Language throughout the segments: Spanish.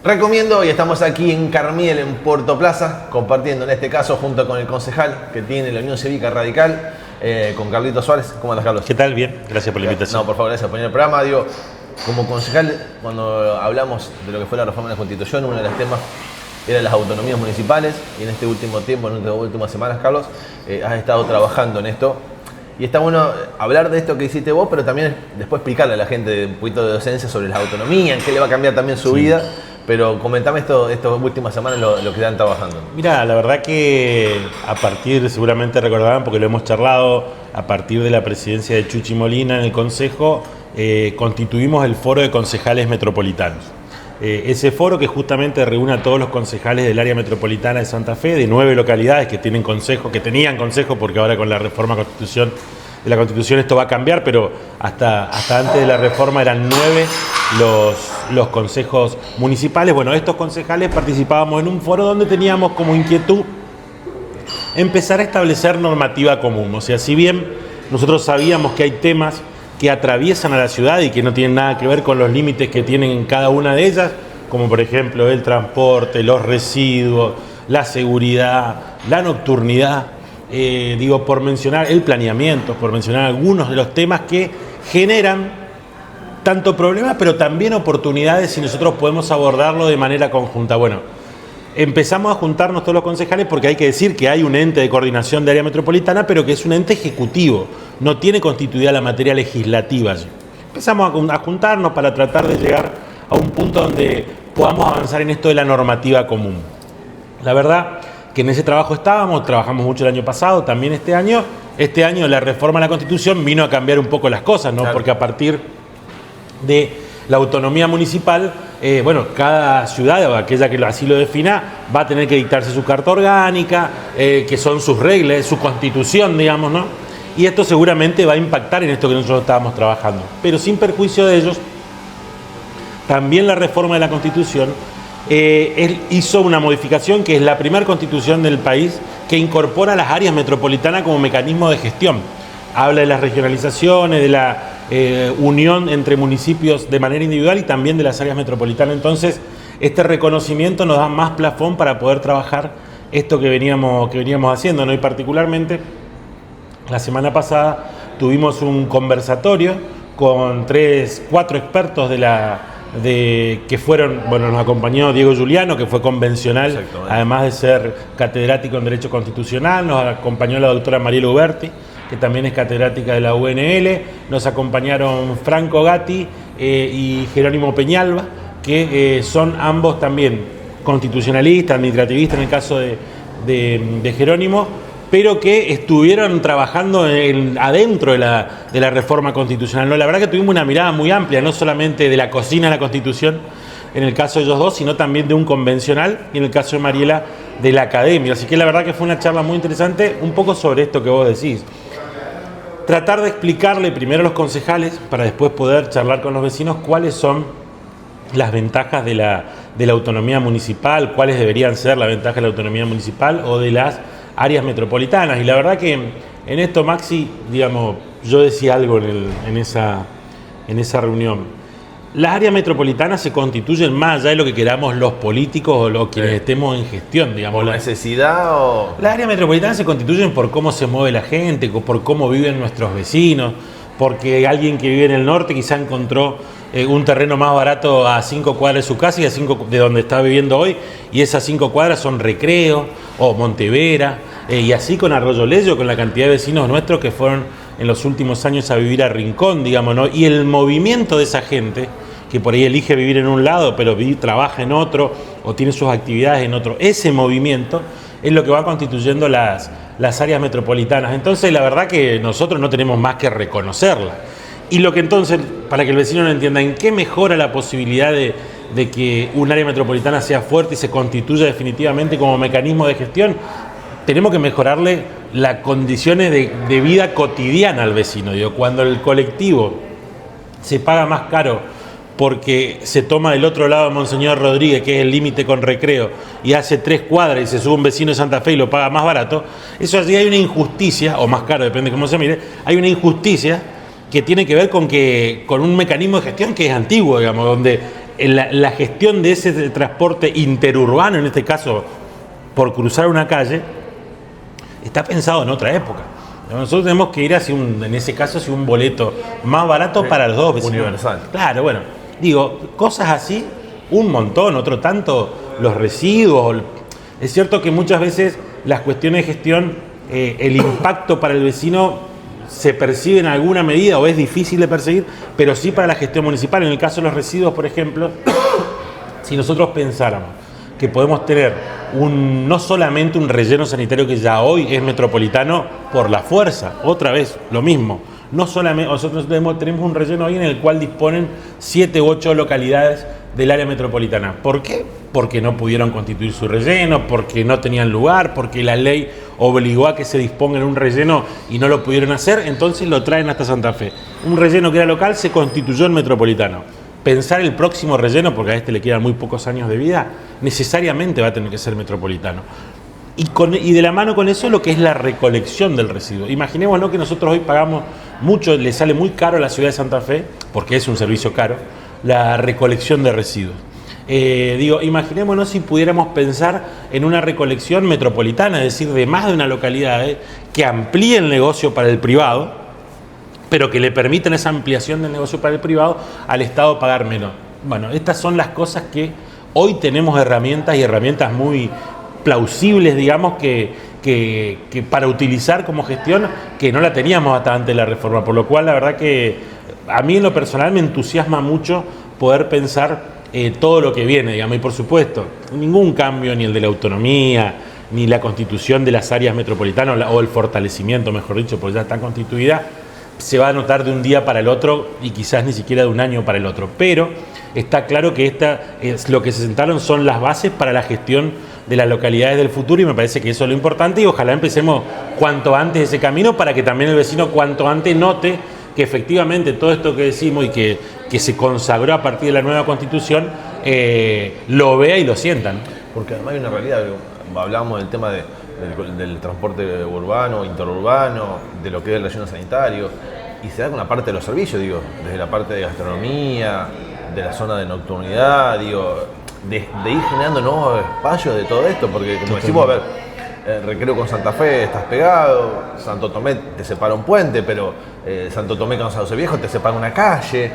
Recomiendo, y estamos aquí en Carmiel, en Puerto Plaza, compartiendo en este caso junto con el concejal que tiene la Unión Cívica Radical, con Carlito Suárez. ¿Cómo andas, Carlos? ¿Qué tal? Bien, gracias por la invitación. No, por favor, gracias por venir al programa. Digo, como concejal, cuando hablamos de lo que fue la reforma de la Constitución, uno de los temas era las autonomías municipales, y en este último tiempo, en estas últimas semanas, Carlos, has estado trabajando en esto. Y está bueno hablar de esto que hiciste vos, pero también después explicarle a la gente un poquito de docencia sobre las autonomías, en qué le va a cambiar también su vida. Pero comentame estas últimas semanas lo que están trabajando. Mira, la verdad que a partir, seguramente recordarán, porque lo hemos charlado, a partir de la presidencia de Chuchi Molina en el Consejo, constituimos el Foro de Concejales Metropolitanos. Ese foro que justamente reúne a todos los concejales del área metropolitana de Santa Fe, de 9 localidades que tienen consejo, que tenían consejo, porque ahora con la reforma de la Constitución esto va a cambiar, pero hasta antes de la reforma eran 9 los consejos municipales. Bueno, estos concejales participábamos en un foro donde teníamos como inquietud empezar a establecer normativa común. O sea, si bien nosotros sabíamos que hay temas que atraviesan a la ciudad y que no tienen nada que ver con los límites que tienen cada una de ellas, como por ejemplo el transporte, los residuos, la seguridad, la nocturnidad, por mencionar el planeamiento, por mencionar algunos de los temas que generan tanto problemas, pero también oportunidades si nosotros podemos abordarlo de manera conjunta. Bueno, empezamos a juntarnos todos los concejales porque hay que decir que hay un ente de coordinación de área metropolitana, pero que es un ente ejecutivo, no tiene constituida la materia legislativa allí. Empezamos a juntarnos para tratar de llegar a un punto donde podamos avanzar en esto de la normativa común. La verdad que en ese trabajo trabajamos mucho el año pasado, también este año la reforma de la Constitución vino a cambiar un poco las cosas, ¿no? Claro. Porque a partir de la autonomía municipal, cada ciudad, o aquella que así lo defina, va a tener que dictarse su carta orgánica, que son sus reglas, su constitución, digamos, ¿no? Y esto seguramente va a impactar en esto que nosotros estábamos trabajando. Pero sin perjuicio de ellos, también la reforma de la Constitución hizo una modificación que es la primera constitución del país que incorpora las áreas metropolitanas como mecanismo de gestión. Habla de las regionalizaciones, de la unión entre municipios de manera individual y también de las áreas metropolitanas. Entonces, este reconocimiento nos da más plafón para poder trabajar esto que veníamos haciendo, ¿no? Y particularmente, la semana pasada tuvimos un conversatorio con 4 expertos que fueron, nos acompañó Diego Giuliano, que fue convencional, además de ser catedrático en Derecho Constitucional, nos acompañó la doctora Mariela Uberti, que también es catedrática de la UNL, nos acompañaron Franco Gatti y Jerónimo Peñalba, que son ambos también constitucionalistas, administrativistas en el caso de Jerónimo, pero que estuvieron trabajando adentro de la reforma constitucional, ¿no? La verdad que tuvimos una mirada muy amplia, no solamente de la cocina de la Constitución, en el caso de ellos dos, sino también de un convencional, y en el caso de Mariela, de la academia. Así que la verdad que fue una charla muy interesante, un poco sobre esto que vos decís. Tratar de explicarle primero a los concejales, para después poder charlar con los vecinos, cuáles son las ventajas de la autonomía municipal, cuáles deberían ser las ventajas de la autonomía municipal o de las áreas metropolitanas. Y la verdad que en esto, Maxi, yo decía algo en esa reunión. Las áreas metropolitanas se constituyen más allá de lo que queramos los políticos o los quienes estemos en gestión, digamos. ¿Por necesidad o...? Las áreas metropolitanas se constituyen por cómo se mueve la gente, por cómo viven nuestros vecinos, porque alguien que vive en el norte quizá encontró un terreno más barato a 5 cuadras de su casa y a 5 de donde está viviendo hoy, y esas 5 cuadras son Recreo o Montevera, y así con Arroyo Lello, con la cantidad de vecinos nuestros que fueron en los últimos años a vivir a Rincón, ¿no? Y el movimiento de esa gente, que por ahí elige vivir en un lado, pero trabaja en otro, o tiene sus actividades en otro, ese movimiento es lo que va constituyendo las áreas metropolitanas. Entonces, la verdad que nosotros no tenemos más que reconocerla. Y lo que entonces, para que el vecino lo entienda, ¿en qué mejora la posibilidad de que un área metropolitana sea fuerte y se constituya definitivamente como mecanismo de gestión? Tenemos que mejorarle las condiciones de vida cotidiana al vecino. Cuando el colectivo se paga más caro porque se toma del otro lado de Monseñor Rodríguez, que es el límite con Recreo, y hace 3 cuadras y se sube un vecino de Santa Fe y lo paga más barato, eso así hay una injusticia, o más caro, depende de cómo se mire, hay una injusticia que tiene que ver con un mecanismo de gestión que es antiguo, donde la gestión de ese transporte interurbano, en este caso por cruzar una calle, está pensado en otra época. Nosotros tenemos que ir en ese caso, hacia un boleto más barato para los dos vecinos. Universal. Claro, bueno, digo, cosas así, un montón, otro tanto, los residuos. Es cierto que muchas veces las cuestiones de gestión, el impacto para el vecino se percibe en alguna medida o es difícil de percibir, pero sí para la gestión municipal. En el caso de los residuos, por ejemplo, si nosotros pensáramos que podemos tener no solamente un relleno sanitario que ya hoy es metropolitano por la fuerza, otra vez lo mismo, no solamente nosotros tenemos un relleno hoy en el cual disponen 7 u 8 localidades del área metropolitana. ¿Por qué? Porque no pudieron constituir su relleno, porque no tenían lugar, porque la ley obligó a que se disponga en un relleno y no lo pudieron hacer, entonces lo traen hasta Santa Fe. Un relleno que era local se constituyó en metropolitano. Pensar el próximo relleno, porque a este le quedan muy pocos años de vida, necesariamente va a tener que ser metropolitano. Y de la mano con eso lo que es la recolección del residuo. Imaginémonos que nosotros hoy pagamos mucho, le sale muy caro a la ciudad de Santa Fe, porque es un servicio caro, la recolección de residuos. Imaginémonos si pudiéramos pensar en una recolección metropolitana, es decir, de más de una localidad, que amplíe el negocio para el privado, pero que le permitan esa ampliación del negocio para el privado al Estado pagar menos. Bueno, estas son las cosas que hoy tenemos herramientas y herramientas muy plausibles, digamos, que para utilizar como gestión, que no la teníamos hasta antes de la reforma, por lo cual la verdad que a mí en lo personal me entusiasma mucho poder pensar todo lo que viene, digamos, y por supuesto, ningún cambio, ni el de la autonomía, ni la constitución de las áreas metropolitanas, o el fortalecimiento, mejor dicho, porque ya están constituidas, se va a notar de un día para el otro y quizás ni siquiera de un año para el otro. Pero está claro que lo que se sentaron son las bases para la gestión de las localidades del futuro y me parece que eso es lo importante y ojalá empecemos cuanto antes ese camino para que también el vecino cuanto antes note que efectivamente todo esto que decimos y que se consagró a partir de la nueva Constitución lo vea y lo sientan. Porque además hay una realidad, hablábamos del tema del transporte urbano, interurbano, de lo que es el relleno sanitario, y se da con la parte de los servicios, digo, desde la parte de gastronomía, de la zona de nocturnidad, digo, de ir generando nuevos espacios de todo esto, porque como decimos, a ver, Recreo con Santa Fe estás pegado, Santo Tomé te separa un puente, pero Santo Tomé con Sauce Viejo te separa una calle,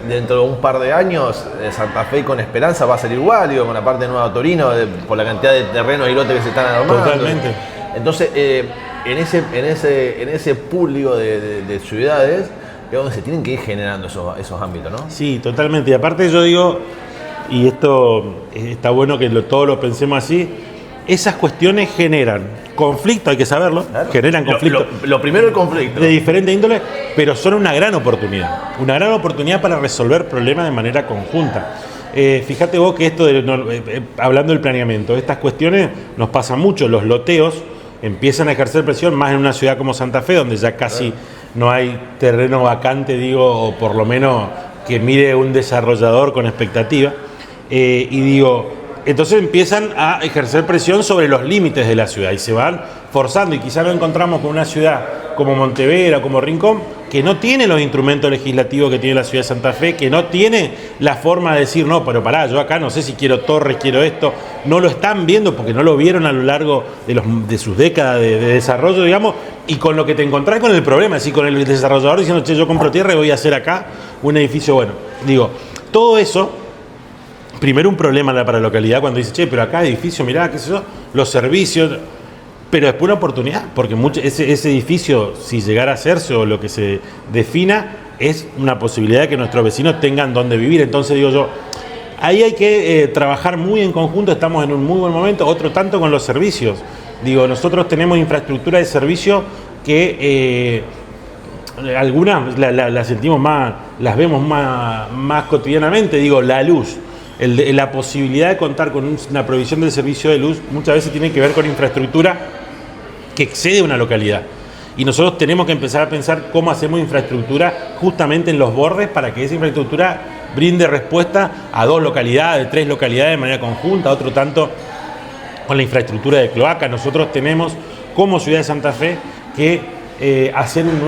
dentro de un par de años Santa Fe con Esperanza va a salir igual, digo, con la parte de Nueva Torino, por la cantidad de terrenos y lotes que se están armando. Totalmente. Entonces, en ese público de ciudades es donde se tienen que ir generando esos ámbitos, ¿no? Sí, totalmente. Y aparte yo digo, y esto está bueno que todos lo pensemos así, esas cuestiones generan conflicto, hay que saberlo, claro. Generan conflicto. Lo primero el conflicto. De diferente índole, pero son una gran oportunidad para resolver problemas de manera conjunta. Fíjate vos que esto, hablando del planeamiento, estas cuestiones nos pasan mucho, los loteos empiezan a ejercer presión más en una ciudad como Santa Fe, donde ya casi no hay terreno vacante, digo, o por lo menos que mire un desarrollador con expectativa, entonces empiezan a ejercer presión sobre los límites de la ciudad y se van forzando y quizás lo encontramos con una ciudad como Montevera, como Rincón, que no tiene los instrumentos legislativos que tiene la ciudad de Santa Fe, que no tiene la forma de decir, no, pero pará, yo acá no sé si quiero torres, quiero esto, no lo están viendo porque no lo vieron a lo largo de sus décadas de desarrollo, digamos, y con lo que te encontrás con el problema, es decir, con el desarrollador diciendo, che, yo compro tierra y voy a hacer acá un edificio bueno. Todo eso, primero un problema para la localidad cuando dice, che, pero acá edificio, mirá, qué sé yo, los servicios, pero después una oportunidad, porque ese edificio, si llegara a hacerse o lo que se defina, es una posibilidad de que nuestros vecinos tengan donde vivir. Entonces digo yo, ahí hay que trabajar muy en conjunto, estamos en un muy buen momento, otro tanto con los servicios. Nosotros tenemos infraestructura de servicio que algunas las sentimos más, las vemos más cotidianamente, la luz. La posibilidad de contar con una provisión del servicio de luz muchas veces tiene que ver con infraestructura que excede una localidad. Y nosotros tenemos que empezar a pensar cómo hacemos infraestructura justamente en los bordes para que esa infraestructura brinde respuesta a 2 localidades, 3 localidades de manera conjunta, otro tanto con la infraestructura de cloaca. Nosotros tenemos como ciudad de Santa Fe que hacer un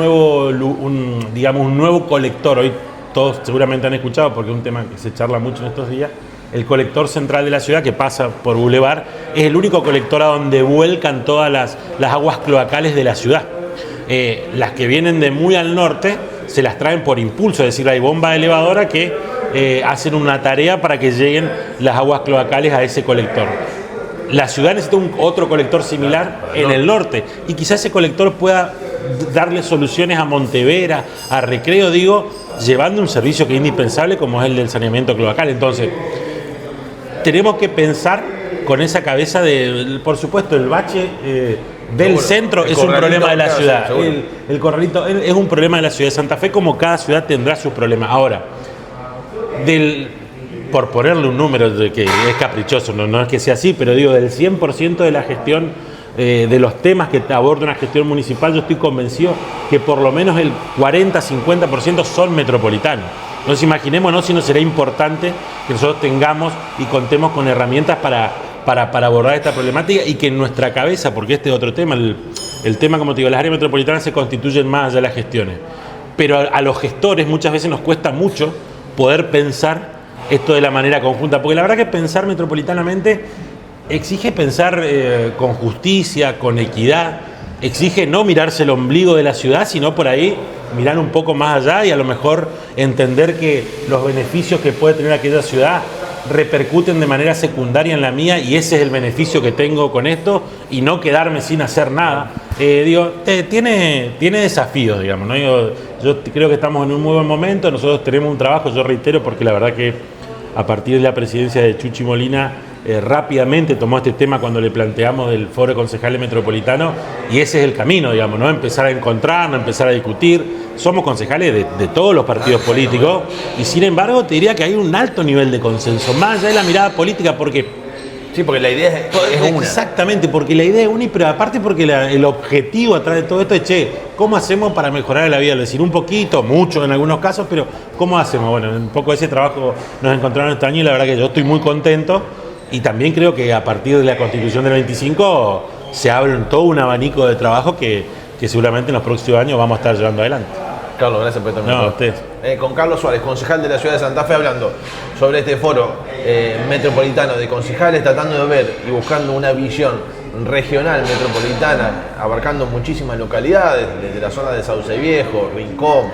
nuevo colector. Hoy todos seguramente han escuchado porque es un tema que se charla mucho en estos días, el colector central de la ciudad, que pasa por Boulevard, es el único colector a donde vuelcan todas las aguas cloacales de la ciudad. Las que vienen de muy al norte se las traen por impulso, es decir, hay bombas elevadoras que hacen una tarea para que lleguen las aguas cloacales a ese colector. La ciudad necesita otro colector similar en el norte y quizás ese colector pueda darle soluciones a Montevera, a Recreo, digo, llevando un servicio que es indispensable como es el del saneamiento cloacal. Entonces, tenemos que pensar con esa cabeza de, por supuesto, el bache del centro es un problema de la ciudad. El corralito es un problema de la ciudad de Santa Fe, como cada ciudad tendrá sus problemas. Ahora, por ponerle un número que es caprichoso, no es que sea así, pero digo, del 100% de la gestión, de los temas que aborda una gestión municipal, yo estoy convencido que por lo menos el 40-50% son metropolitanos. Nos imaginémonos si no será importante que nosotros tengamos y contemos con herramientas para abordar esta problemática y que en nuestra cabeza, porque este es otro tema, el tema, como te digo, las áreas metropolitanas se constituyen más allá de las gestiones. Pero a los gestores muchas veces nos cuesta mucho poder pensar esto de la manera conjunta, porque la verdad que pensar metropolitanamente exige pensar con justicia, con equidad, exige no mirarse el ombligo de la ciudad, sino por ahí mirar un poco más allá y a lo mejor entender que los beneficios que puede tener aquella ciudad repercuten de manera secundaria en la mía y ese es el beneficio que tengo con esto y no quedarme sin hacer nada. Tiene desafíos, digamos, ¿no? Yo creo que estamos en un muy buen momento, nosotros tenemos un trabajo, yo reitero, porque la verdad que a partir de la presidencia de Chuchi Molina rápidamente tomó este tema cuando le planteamos del foro de concejales metropolitanos y ese es el camino, digamos, ¿no? Empezar a encontrarnos, empezar a discutir. Somos concejales de todos los partidos políticos y sin embargo te diría que hay un alto nivel de consenso, más allá de la mirada política, porque... Sí, porque la idea es una. Exactamente, porque la idea es una, pero aparte porque el objetivo atrás de todo esto es, ¿cómo hacemos para mejorar la vida? Es decir, un poquito, mucho en algunos casos, pero ¿cómo hacemos? Bueno, un poco de ese trabajo nos encontraron este año y la verdad que yo estoy muy contento y también creo que a partir de la Constitución del 25 se abre todo un abanico de trabajo que seguramente en los próximos años vamos a estar llevando adelante. Carlos, gracias por estar con ustedes. Con Carlos Suárez, concejal de la ciudad de Santa Fe, hablando sobre este foro metropolitano de concejales, tratando de ver y buscando una visión regional metropolitana, abarcando muchísimas localidades, desde la zona de Sauce Viejo, Rincón,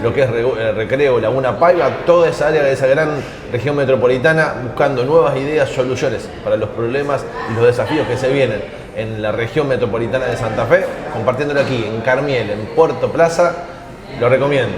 lo que es Recreo, Laguna Paiva, toda esa área de esa gran región metropolitana, buscando nuevas ideas, soluciones para los problemas y los desafíos que se vienen en la región metropolitana de Santa Fe, compartiéndolo aquí en Carmiel, en Puerto Plaza. Lo recomiendo.